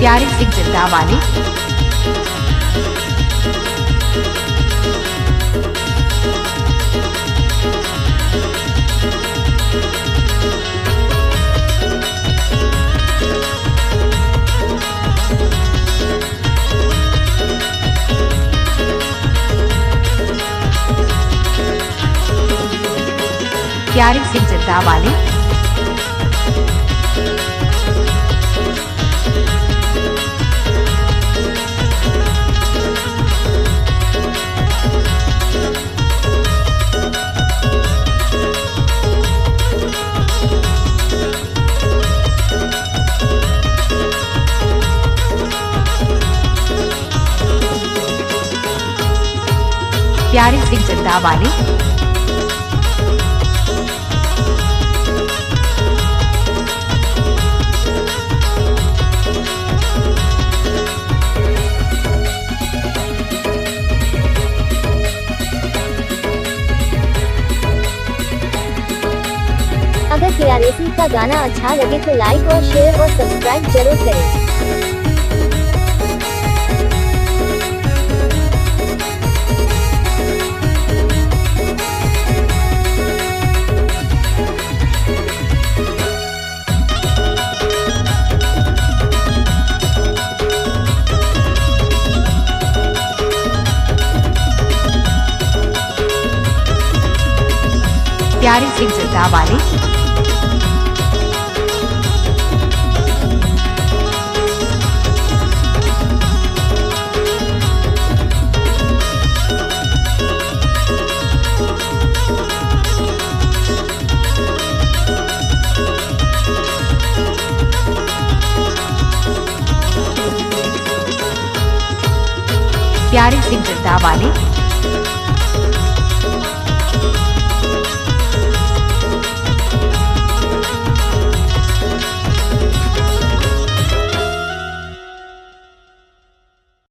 प्यारे सिंह जिंदावाले, प्यारे सिंह जिंदावाले, प्यारे सिंह जिंदावाले, अगर KRAC का गाना अच्छा लगे तो लाइक और शेयर और सब्सक्राइब जरूर करें। प्यारे सिंह जिंदावाले, प्यारे सिंह जिंदावाले।